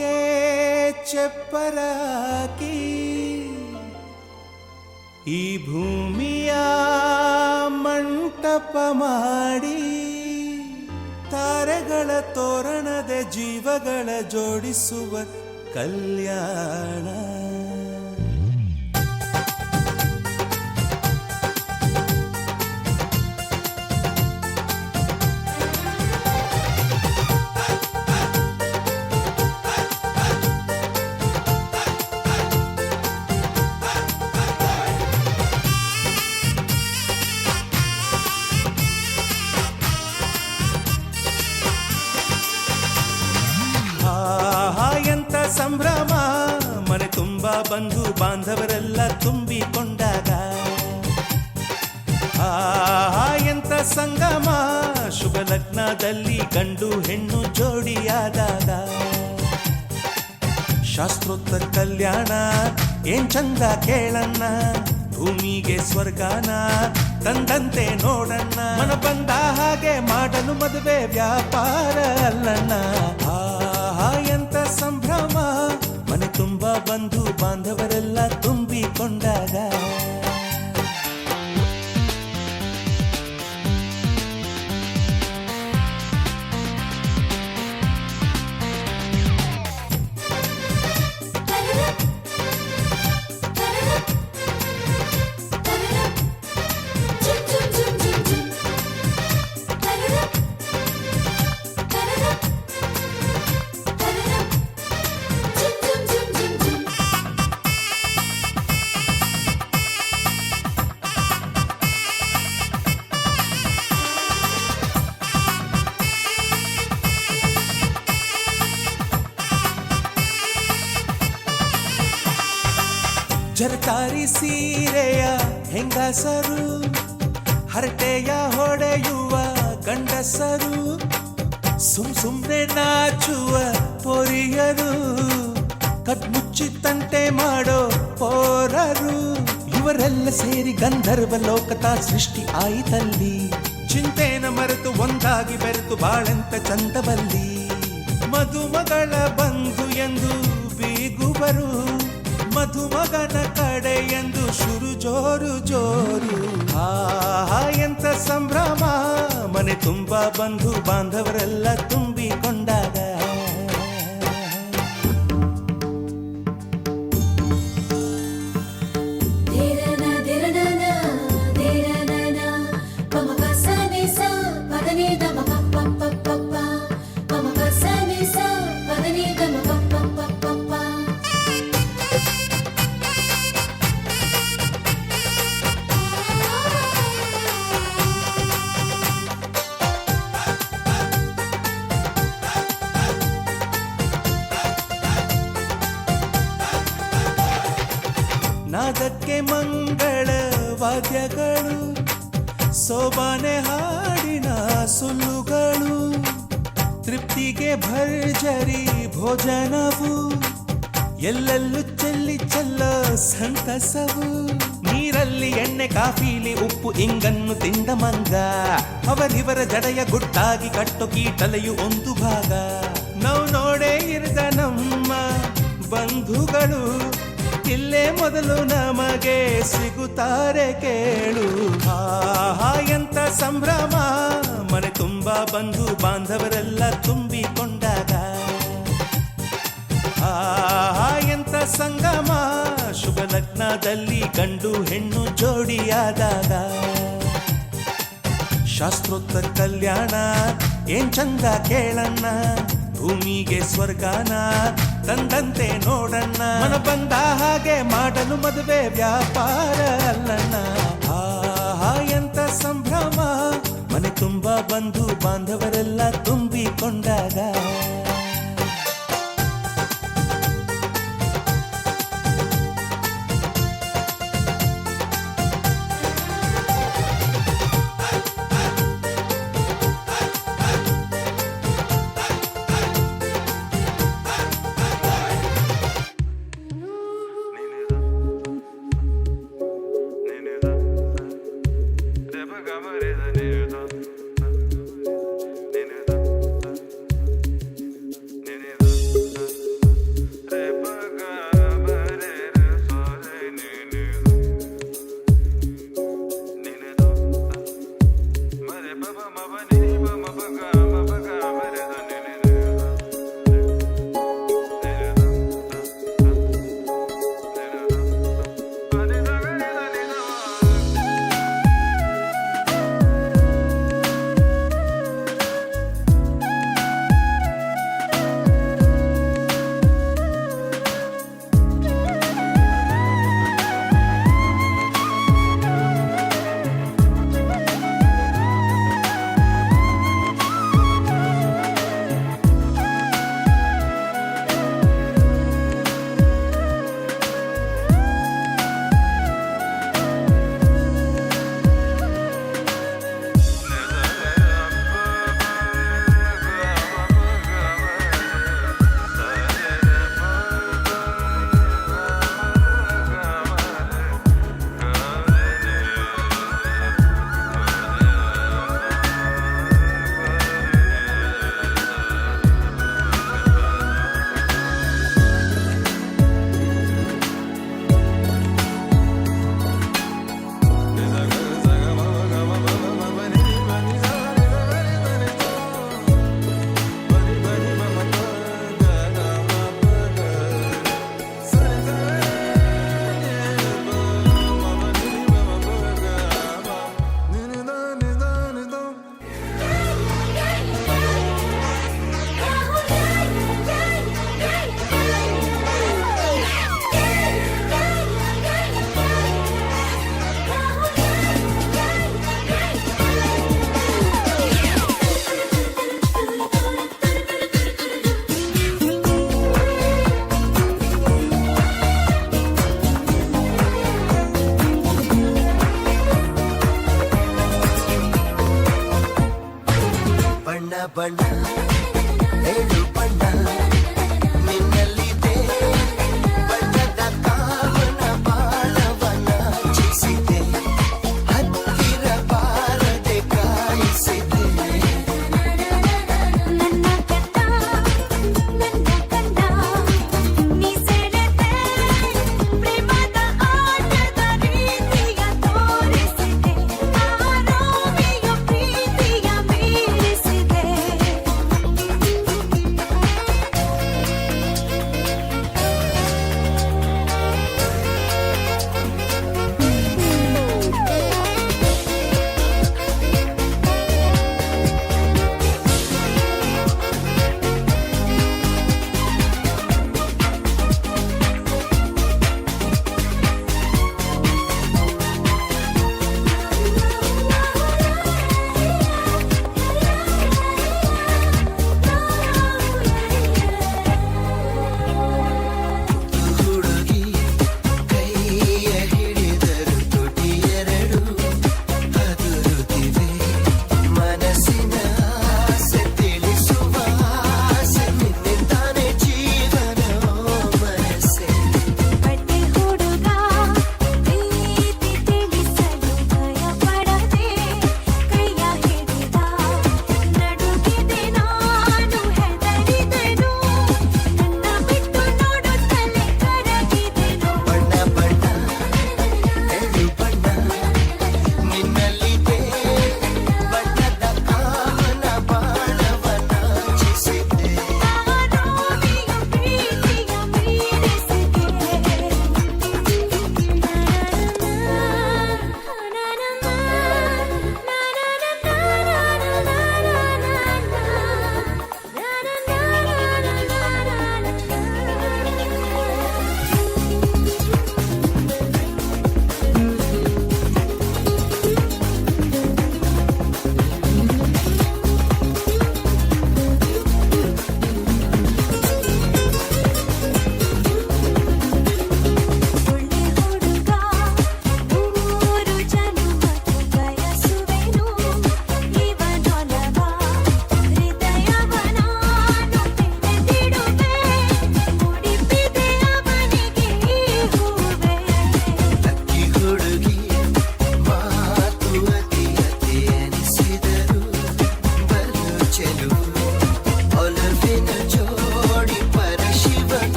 K ಚೆಪ್ಪರಾಕಿ ಈ ಭೂಮಿಯ ಮಂಟಪ ಮಾಡಿ ತಾರೆಗಳ ತೋರಣದ ಜೀವಗಳ ಜೋಡಿಸುವ ಕಲ್ಯಾಣ. ಎಂತ ಸಂಭ್ರಮ ಮನೆ ತುಂಬ ಬಂಧು ಬಾಂಧವರೆಲ್ಲ ತುಂಬಿಕೊಂಡಾಗ. ಎಂತ ಸಂಗಮ ಶುಭ ಲಗ್ನದಲ್ಲಿ ಗಂಡು ಹೆಣ್ಣು ಜೋಡಿಯಾದಾಗ. ಶಾಸ್ತ್ರೋತ್ತರ ಕಲ್ಯಾಣ ಏನ್ ಚಂದ ಕೇಳಣ್ಣ, ಭೂಮಿಗೆ ಸ್ವರ್ಗಾನ ತಂದಂತೆ ನೋಡಣ್ಣ. ಮನ ಬಂದ ಹಾಗೆ ಮಾಡಲು ಮದುವೆ ವ್ಯಾಪಾರ ಅಲ್ಲಣ್ಣ. ಎಂತ ಸಂಭ್ರಮ ಮನೆ ತುಂಬ ಬಂಧು ಬಾಂಧವರೆಲ್ಲ ತುಂಬಿಕೊಂಡಾಗ. ಜರತಾರಿ ಸೀರೆಯ ಹೆಂಗಸರು, ಹರಟೆಯ ಹೊಡೆಯುವ ಗಂಡಸರು, ಸುಮ್ನೆ ನಾಚುವ ಪೊರಿಯರು, ಕಟ್ಮುಚ್ಚಿ ತಂಟೆ ಮಾಡೋ ಪೋರರು, ಇವರೆಲ್ಲ ಸೇರಿ ಗಂಧರ್ವ ಲೋಕದ ಸೃಷ್ಟಿ ಆಯಿತಲ್ಲಿ. ಚಿಂತೆನ ಮರೆತು ಒಂದಾಗಿ ಬೆರೆತು ಬಾಳೆಂತ ಚಂದವಲ್ಲಿ. ಮದುಮಗಳ ಬಂಧು ಎಂದು ಬೀಗುವರು, ಮಧುಮಗನ ಕಡೆ ಎಂದು ಶುರು ಜೋರು ಜೋರು. ಎಂತ ಸಂಭ್ರಮ ಮನೆ ತುಂಬ ಬಂಧು ಬಾಂಧವರೆಲ್ಲ ತುಂಬಿಕೊಂಡಾಗ. ನಾದಕ್ಕೆ ಮಂಗಳ ವಾದ್ಯಗಳು, ಸೋಬಾನೆ ಹಾಡಿನ ಸುಳ್ಳುಗಳು, ತೃಪ್ತಿಗೆ ಭರ್ಜರಿ ಭೋಜನವು, ಎಲ್ಲೆಲ್ಲೂ ಚೆಲ್ಲಿ ಚೆಲ್ಲ ಸಂತಸವು. ನೀರಲ್ಲಿ ಎಣ್ಣೆ ಕಾಫಿಲಿ ಉಪ್ಪು ಇಂಗನ್ನು ತಿಂದ ಮಂಗ, ಅವರಿವರ ಜಡೆಯ ಗುಟ್ಟಾಗಿ ಕಟ್ಟು ಕೀಟಲೆಯು ಒಂದು ಭಾಗ. ನಾವು ನೋಡೇ ಇರದ ನಮ್ಮ ಬಂಧುಗಳು ಇಲ್ಲೇ ಮೊದಲು ನಮಗೆ ಸಿಗುತ್ತಾರೆ ಕೇಳು. ಎಂತ ಸಂಭ್ರಮ ಮನೆ ತುಂಬ ಬಂಧು ಬಾಂಧವರೆಲ್ಲ ತುಂಬಿಕೊಂಡಾಗ. ಎಂತ ಸಂಗಮ ಶುಭ ಲಗ್ನದಲ್ಲಿ ಗಂಡು ಹೆಣ್ಣು ಜೋಡಿಯಾದಾಗ. ಶಾಸ್ತ್ರೋತ್ತರ ಕಲ್ಯಾಣ ಏನ್ ಚಂದ ಕೇಳಣ್ಣ, ಭೂಮಿಗೆ ಸ್ವರ್ಗಾನ ತಂದಂತೆ ನೋಡಣ್ಣ. ಮನ ಬಂದ ಹಾಗೆ ಮಾಡಲು ಮದುವೆ ವ್ಯಾಪಾರ ಅಲ್ಲಣ್ಣ. ಎಂತ ಸಂಭ್ರಮ ಮನೆ ತುಂಬ ಬಂಧು ಬಾಂಧವರೆಲ್ಲ ತುಂಬಿಕೊಂಡಾಗ.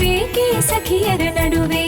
ಬೇಕೆ ಸಖಿಯರ ನಡುವೆ.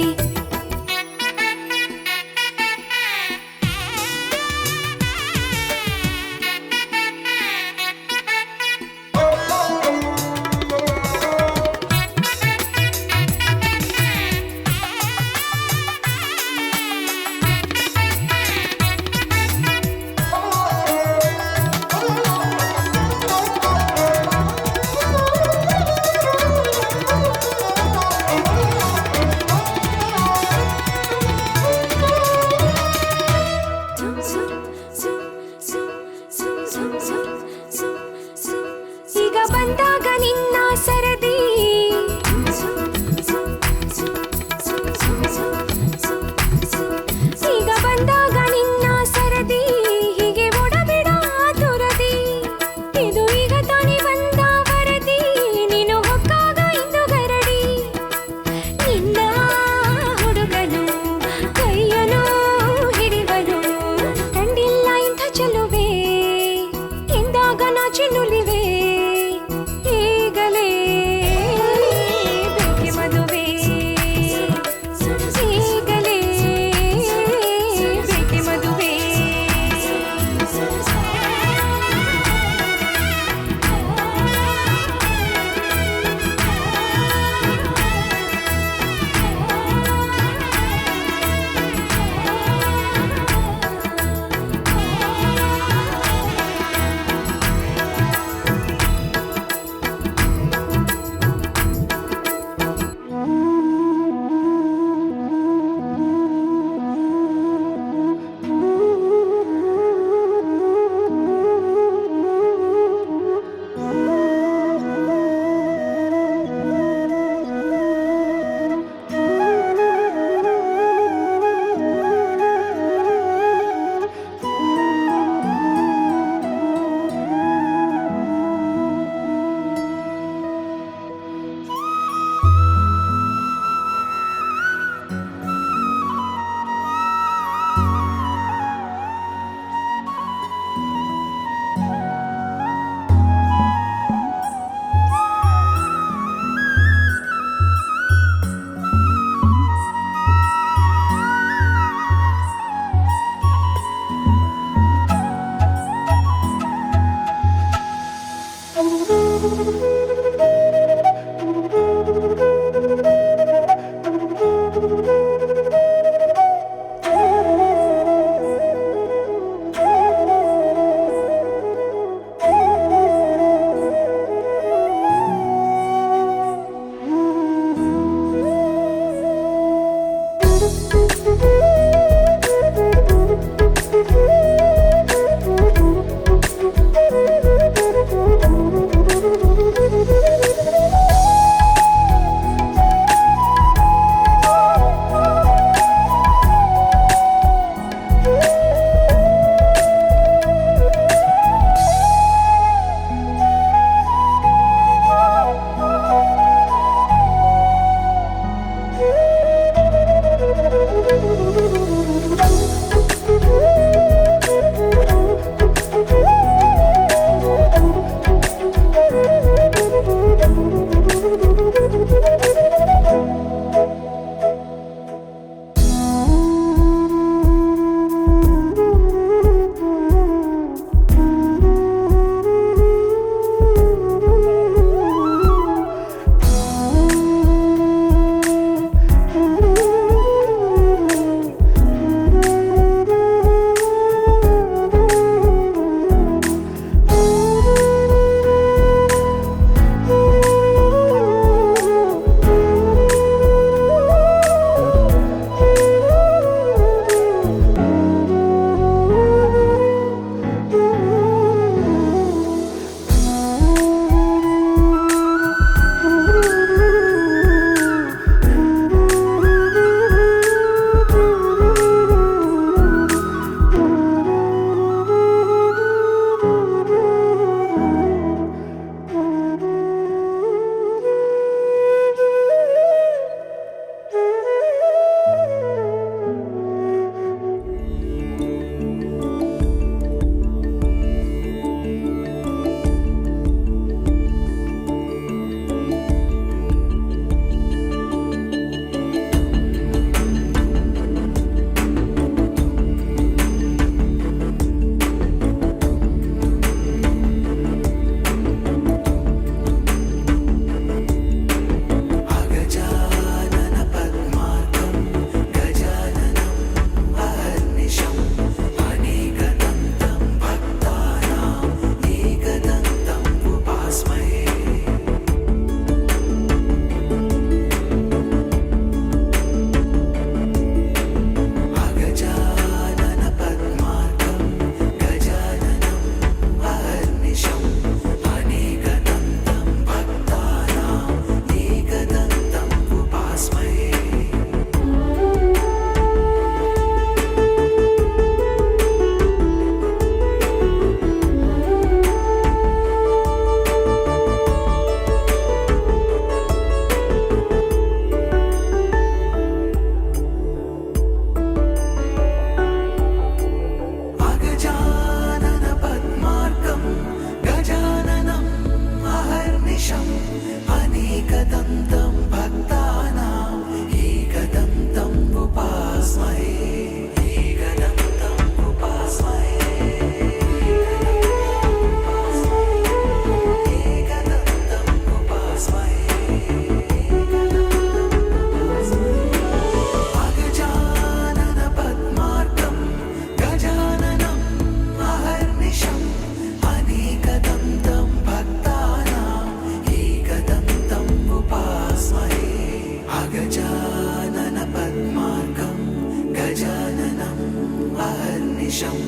अहर्निशम्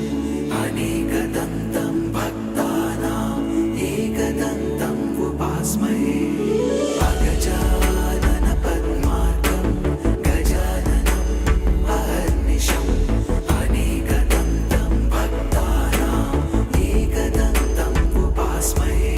अनेकदन्तं भक्तानाम् एकदन्तम् उपास्महे अगजानन पद्मार्कं गजाननम् अहर्निशम् अनेकदन्तं भक्तानाम् एकदन्तम् उपास्महे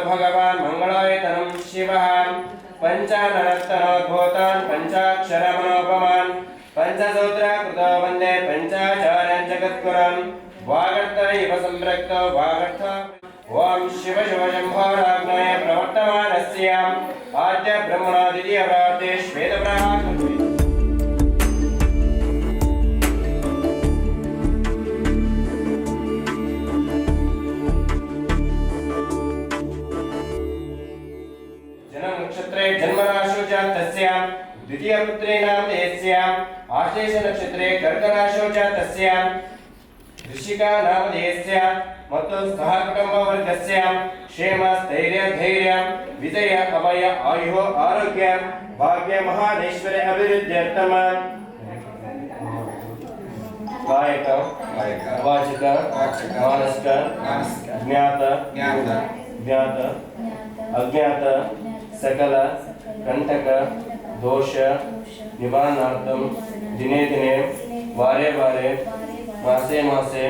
भगवान् मंगलायतनं शिवः पंचाननस्तनोद्भूतान् पंचाक्षरमनोपमान् पंचसूत्रकृतो वन्दे पंचाचार्यं जगद्गुरुन् वागर्त इव सम्पृक्तो वागर्थ ओम शिव शिव शम्भो राग्नये प्रवर्तमानस्याम् आद्य ब्रह्मणो द्वितीय प्राते श्वेतप्राहार नक्षत्रे जन्मराशौ च तस्यां द्वितीय पुत्रे नाम देस्याम् आश्लेष नक्षत्रे कर्कराशौ च तस्यां ऋषिका नाम देस्यां ಮತ್ತು ಸಹ ಕುಟುಂಬ ವರ್ಗಸ್ಯಾं क्षेम स्थैर्य धैर्य विजय अभय आयु आरोग्य भाग्य महादेश्वर अभिवृद्ध्यर्थम कायक वाचिक मानसिक ज्ञात ज्ञात अज्ञात सकल कंटक दोष निवारणार्थम दिने दिने वारे वारे मासे मासे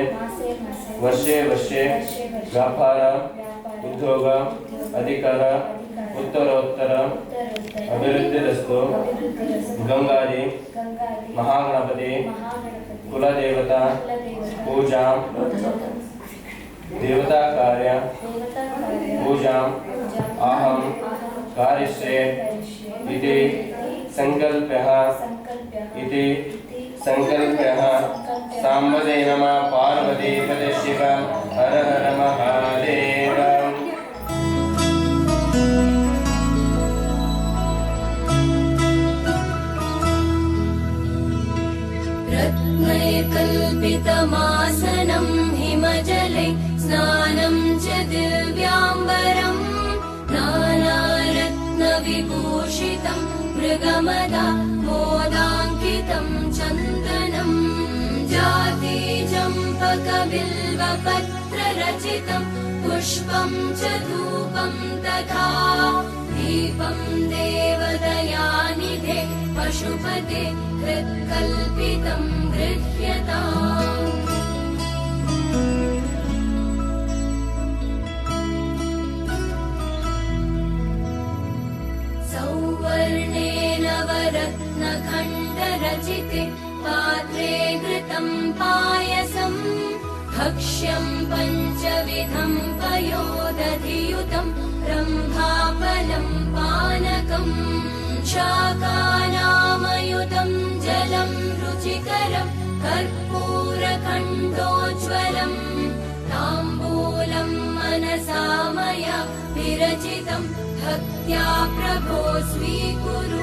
वर्षे वर्षे व्यापार उद्योग अधिकार उत्तरोत्तर अभिवृद्धिरस्तु गंगादि महागणपति कुलदेवता पूजा देवता कार्य पूजा अहम कार्यश्रे इति संकल्प्यः इति संकल्प्यः सांबदे नमः पार्वती पते शिव हर हर महादेव रत्नैकल्पितमासनं हिमजले स्नानं च दिव्याम्बरम् नानारत्नविभूषितं मृगमदा मोदाङ्कितं चन्दनम् जातिचम्पकबिल्वपत्ररचितं पुष्पं च धूपं तथा दीपं देवदयानिधे पशुपते हृत्कल्पितं गृह्यताम् सौवर्णेन वरत्नखण्डरचिते पात्रे घृतं पायसम् भक्ष्यं पञ्चविधं पयोदधियुतं रम्भाफलं पानकम् शाकानामयुतं जलं रुचिकरं कर्पूरखण्डोज्ज्वलम् ताम्बूलं मनसा मया विरचितं भक्त्या प्रभो स्वीकुरु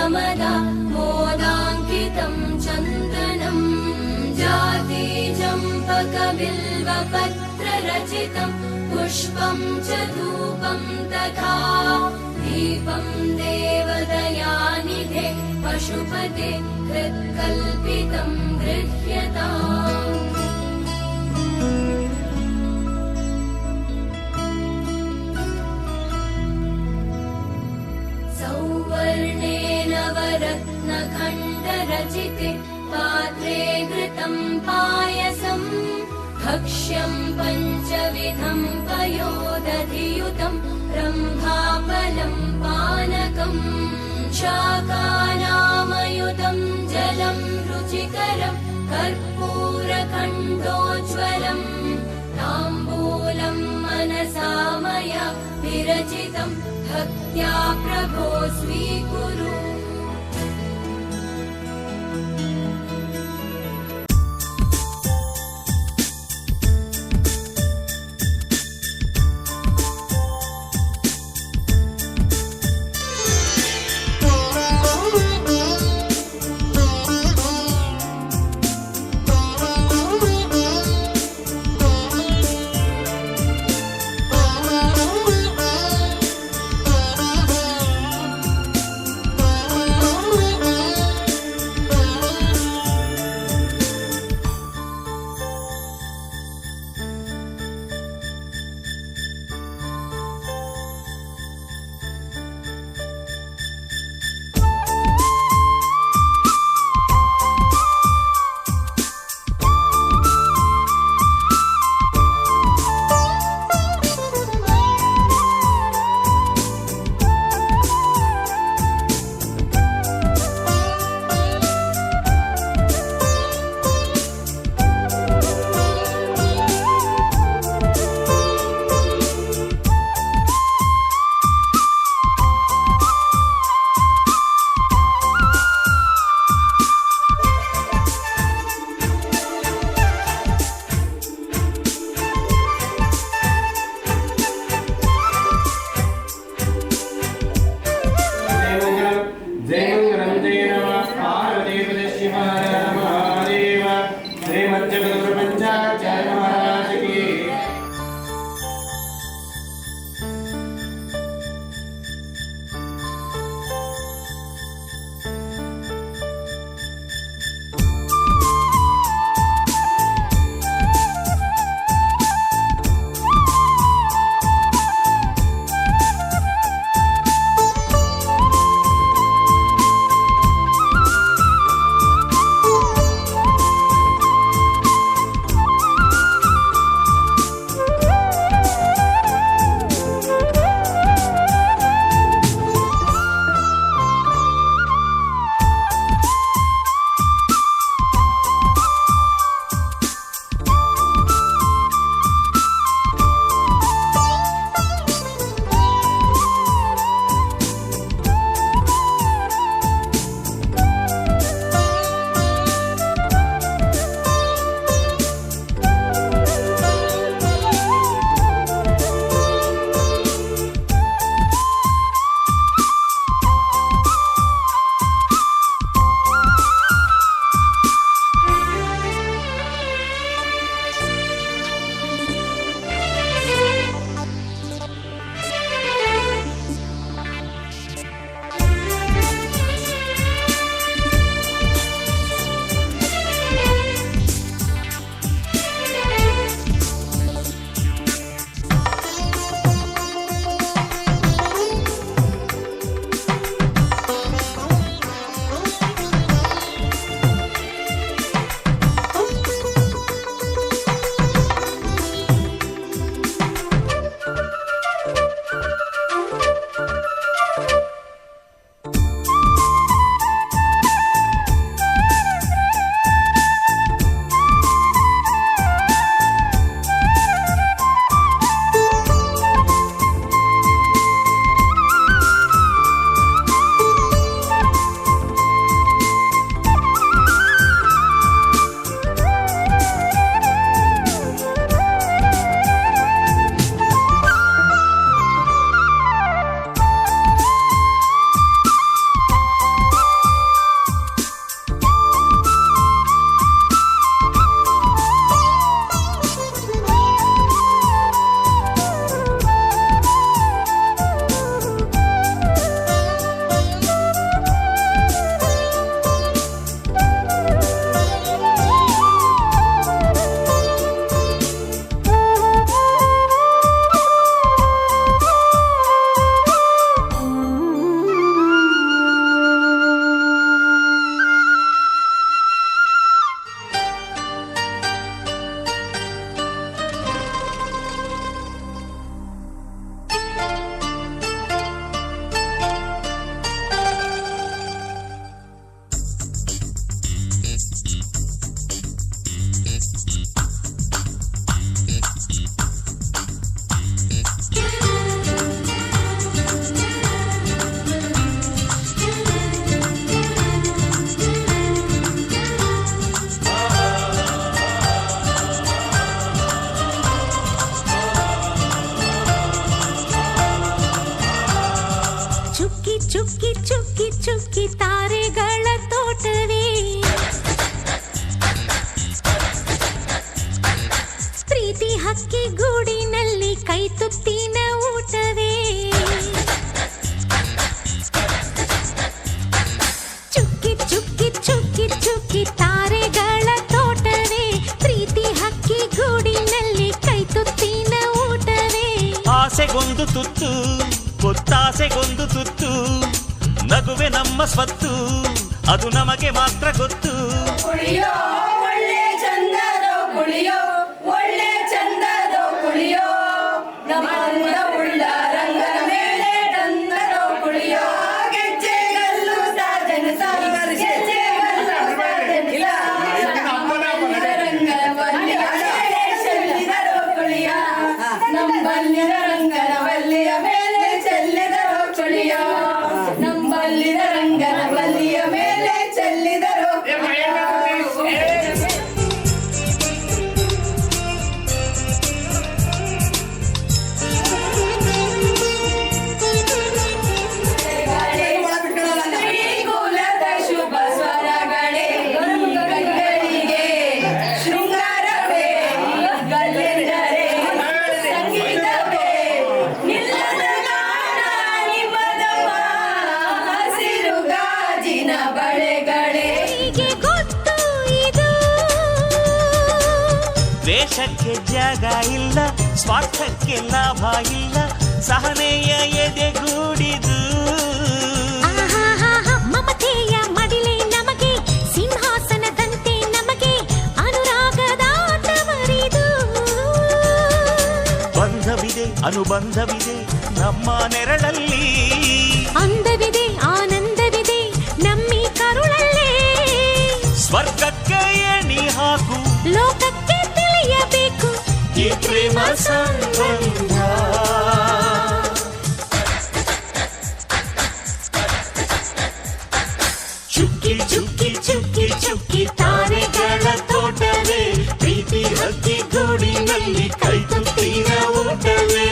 प्रमदा मोदाङ्कितं चन्दनम् जातिचम्पकबिल्वपत्ररचितं पुष्पं च धूपं तथा दीपं देवदयानिधे पशुपते हृत्कल्पितं गृह्यताम् सौवर्णेन वरत्नखण्डरचिते पात्रे घृतं पायसम् भक्ष्यं पञ्चविधं पयोदधियुतं रम्भाफलं पानकम् शाकानामयुतं जलं रुचिकरं कर्पूरखण्डोज्ज्वलम् ताम्बूलं मनसा मया विरचितं भक्त्या प्रभो स्वीकुरु। ಚುಕ್ಕಿ ತಾರೆಗಳ ತೋಟವೇ ಪ್ರೀತಿ ಹಕ್ಕಿ ಗೂಡಿನಲ್ಲಿ ಕೈ ತುತ್ತಿನ ಊಟವೇ ಚುಕ್ಕಿ ಚುಕ್ಕಿ ಚುಕ್ಕಿ ಚುಕ್ಕಿ ತಾರೆಗಳ ತೋಟವೇ ಪ್ರೀತಿ ಹಕ್ಕಿ ಗೂಡಿನಲ್ಲಿ ಕೈ ತುತ್ತಿನ ಊಟವೇ ಆಸೆಗೊಂದು ತುತ್ತು ಒತ್ತಾಸೆಗೊಂದು ತುತ್ತು ನಗುವೆ ನಮ್ಮ ಸ್ವತ್ತು ಅದು ನಮಗೆ ಮಾತ್ರ ಗೊತ್ತು ಕುಳಿಯೋ ಒಳ್ಳೆ ಚಂದದೋ ಕುಳಿಯೋ ಒಳ್ಳೆ ಚಂದದೋ ಕುಳಿಯೋ ನಮ್ಮ ಉಳ್ಳ ರಂಗನ ಮೇಲೆ ತಂದರೋ ಕುಳಿಯೋ ಗೆಜ್ಜೆಗಲ್ಲು ಸಾಜನ ಸಾಗರ್ ಗೆಜ್ಜೆಗಲ್ಲು ಸಾಜನಿಲ್ಲ ರಂಗನ ಬಲ್ಲಿಯ ಮೇಲೆ ಚೆಲ್ಲಿದರೋ ಕುಳಿಯ ನಂಬಲ್ಲಿನ ರಂಗನ ಬಲ್ಲಿಯ ಮೇಲೆ ಚೆಲ್ಲಿದರೋ ಕುಳಿಯ ನಂಬಲ್ಲಿನ ರಂಗನ ಬಲ್ಲಿಯ ಮೇಲೆ ಚೆಲ್ಲಿದರೋ ಶ್ರೀಕುಲದ ಶುಭ ಸ್ವರಗಳೇ ಗಂಗಳಿಗೆ ಶೃಂಗಾರವೇ ಗಲ್ಲೆಂದರೆ ಸಂಗೀತವೇ ನಿಲ್ಲದ ಗಾನ ನಿಮ್ಮದವ ಹಸಿರು ಗಾಜಿನ ಬಳೆಗಳೇ ಹೀಗೆ ಗೊತ್ತು ಇದು ದ್ವೇಷಕ್ಕೆ ಜಾಗ ಇಲ್ಲ ಸ್ವಾರ್ಥಕ್ಕೆ ಲಾಭ ಇಲ್ಲ ಸಹನೆಯ ಎದೆಗೂಡಿದು ಆಹಾಹಾಹಾ, ಮಮತೆಯ ಮಡಿಲೆ ನಮಗೆ ಸಿಂಹಾಸನದಂತೆ ನಮಗೆ ಅನುರಾಗದಾಟವರಿದು ಬಂಧವಿದೆ ಅನುಬಂಧವಿದೆ ನಮ್ಮ ನೆರಳಲ್ಲಿ ಅಂದವಿದೆ ಆನಂದವಿದೆ ನಮ್ಮಿ ಕರುಳಲ್ಲೇ ಸ್ವರ್ಗಕ್ಕೆ ಎಣಿ ಹಾಕು ಲೋಕಕ್ಕೆ ತಿಳಿಯಬೇಕು ಈ ಪ್ರೇಮ ಸಂಬಂಧ ಚುಕ್ಕಿ ಚುಕ್ಕಿ ಚುಕ್ಕಿ ಚುಕ್ಕಿ ತಾರೆಗಳ ತೋಟವೇ ಪ್ರೀತಿ ಹಕ್ಕಿ ಗೂಡಿನಲ್ಲಿ ಕೈ ತುತ್ತಿನ ಊಟವೇ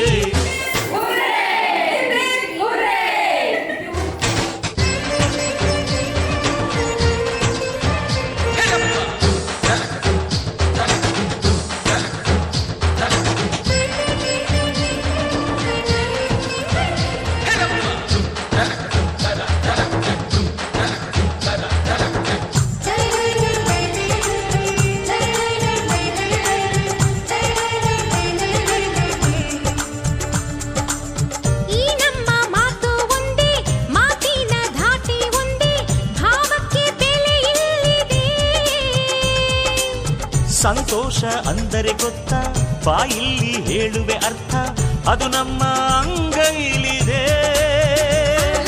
ಈ ನಮ್ಮ ಮಾತು ಒಂದೇ ಮಾತಿನ ಧಾಟಿ ಒಂದೇ ಭಾವಕ್ಕೆ ಬೆಲೆ ಇಲ್ಲಿದೆ ಸಂತೋಷ ಅಂದರೆ ಗೊತ್ತಾ ಬಾಯಿಲ್ಲಿ ಹೇಳುವೆ ಅರ್ಥ ಅದು ನಮ್ಮ ಅಂಗೈಲಿದೆ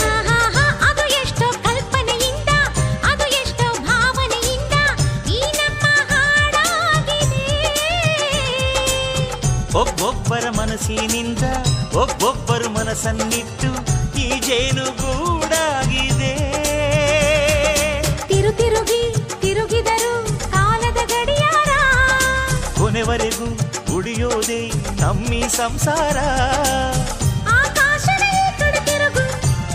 ಆಹಾಹಾಹಾ, ಅದು ಎಷ್ಟೋ ಕಲ್ಪನೆಯಿಂದ ಅದು ಎಷ್ಟೋ ಭಾವನೆಯಿಂದ ಈ ನಮ್ಮ ಹಾಡಾಗಿದೆ ಒಬ್ಬೊಬ್ಬರ ಮನಸ್ಸಿನಿಂದ ಒಬ್ಬೊಬ್ಬರು ಮನಸ್ಸನ್ನಿಟ್ಟು ಈ ಜೇನುಗೂಡಾಗಿದೆ ತಿರುಗಿದರು ಕಾಲದ ಗಡಿಯಾರ ಕೊನೆವರೆಗೂ ಉಳಿಯೋದೇ ನಮ್ಮಿ ಸಂಸಾರ ಆಕಾಶದ ಈ ಕಡೆ ತಿರುಗು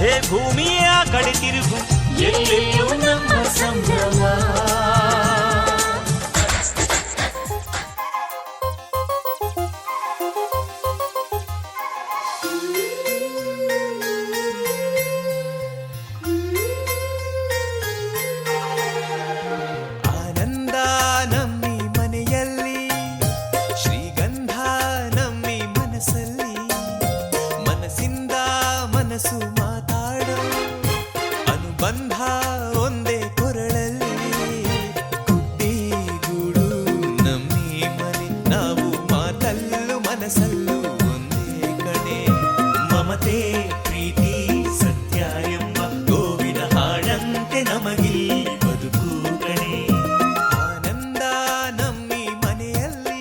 ಹೇ ಭೂಮಿಯ ಕಡೆ ತಿರುಗು ಎಲ್ಲೆಲ್ಲೂ ನಮ್ಮ ಸಂಭ್ರಮ ಆನಂದ ನಮ್ಮಿ ಮನೆಯಲ್ಲಿ ಶ್ರೀಗಂಧ ನಮ್ಮಿ ಮನಸ್ಸಲ್ಲಿ ಮನಸ್ಸಿಂದ ಮನಸ್ಸು ಮಾತಾಡೋ ಅನುಬಂಧ ಒಂದೇ ಕೊರಳಲ್ಲಿ ಗುಡ್ಡಿ ಗೂಡು ನಮ್ಮಿ ಮನೆ ನಾವು ಮಾತಲ್ಲೂ ಮನಸ್ಸಲ್ಲೂ ಒಂದೇ ಕಣೆ ಮಮತೆ ಪ್ರೀತಿ ಸತ್ಯ ಎಂಬ ಗೋವಿನ ಹಾಡಂತೆ ನಮಗಿಲ್ಲಿ ಬದುಕು ಕಣೆ ಆನಂದ ನಮ್ಮಿ ಮನೆಯಲ್ಲಿ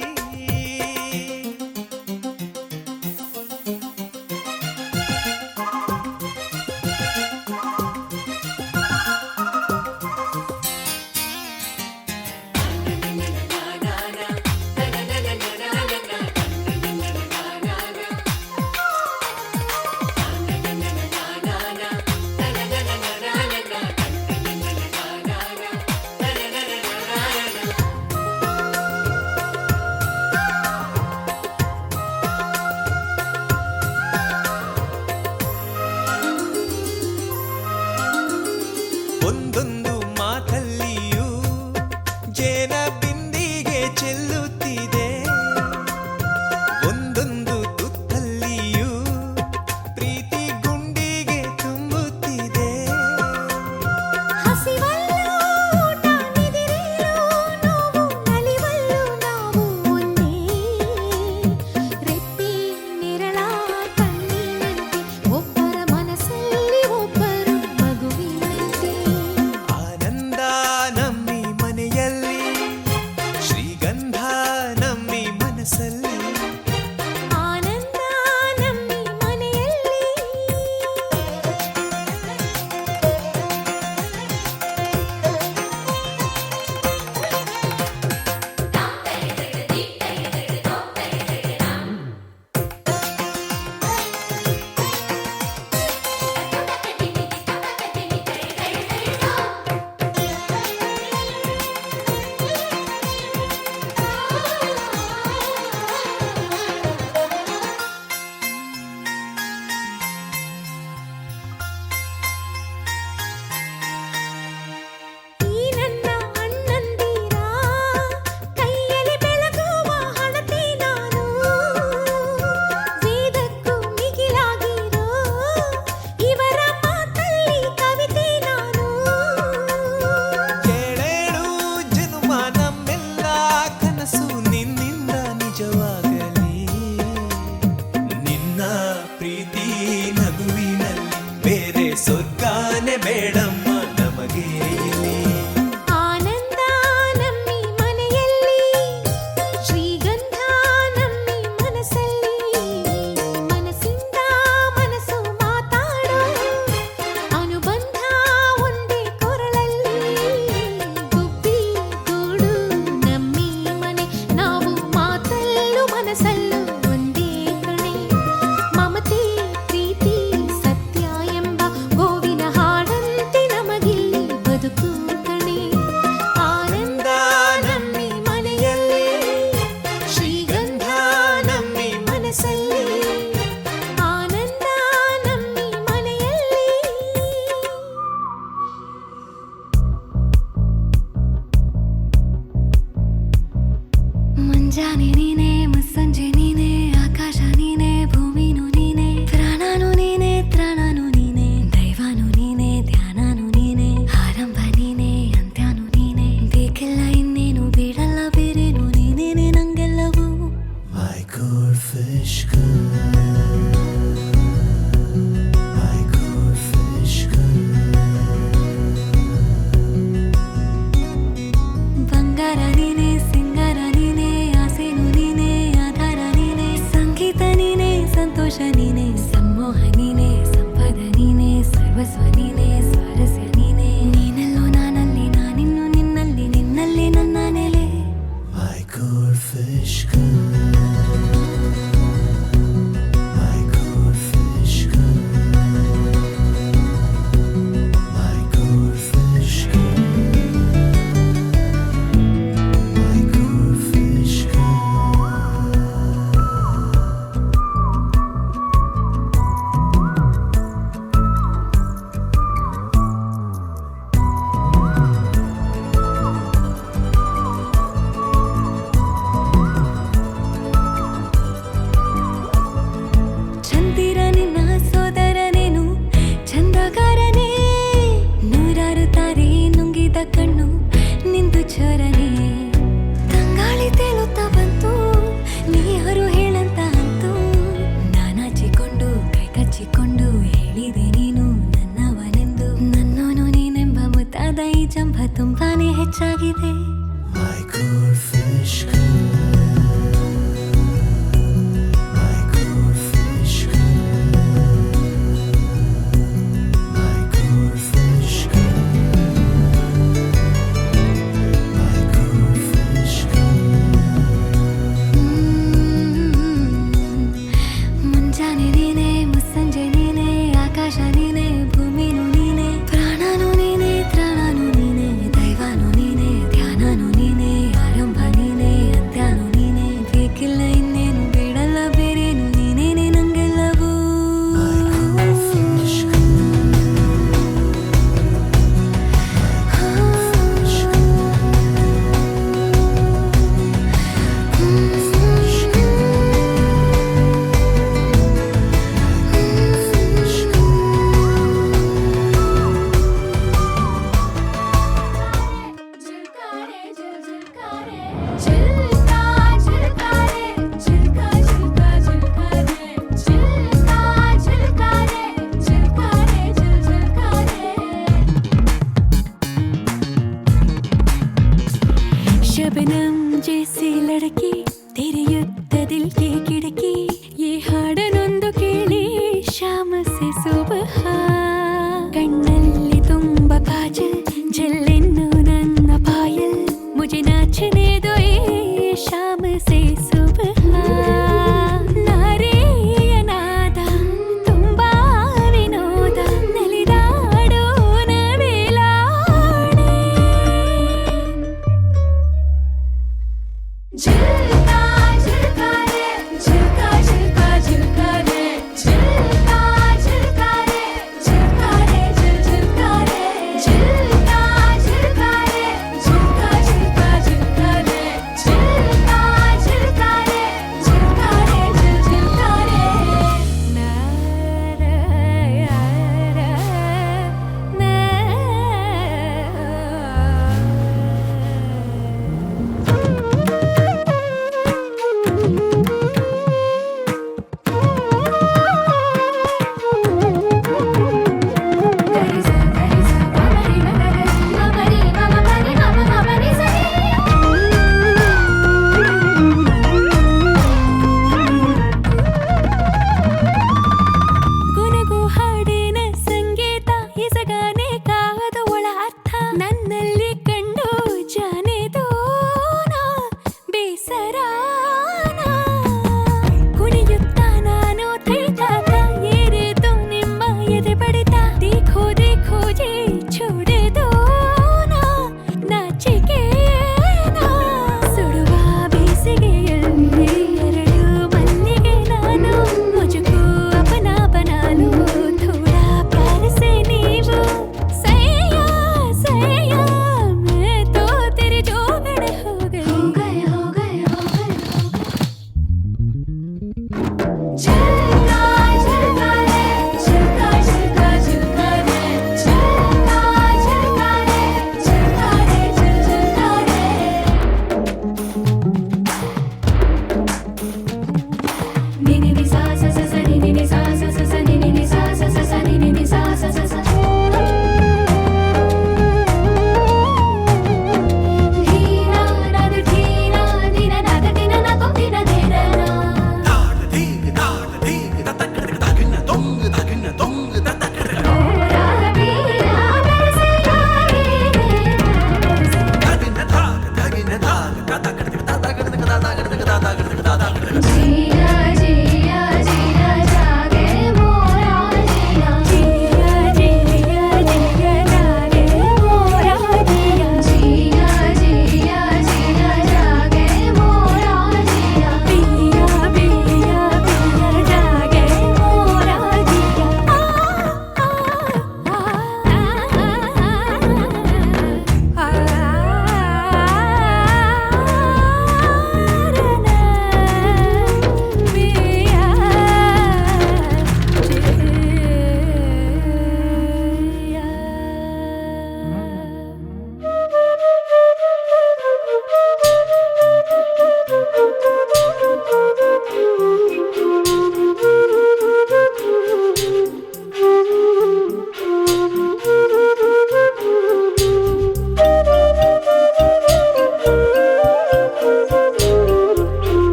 ಸಂತೋಷ ನೀನೆ, ಸಮ್ಮೋಹ ನೀನೆ, ಸಂಪದ ನೀನೆ, ಸರ್ವಸ್ವ ನೀನೆ.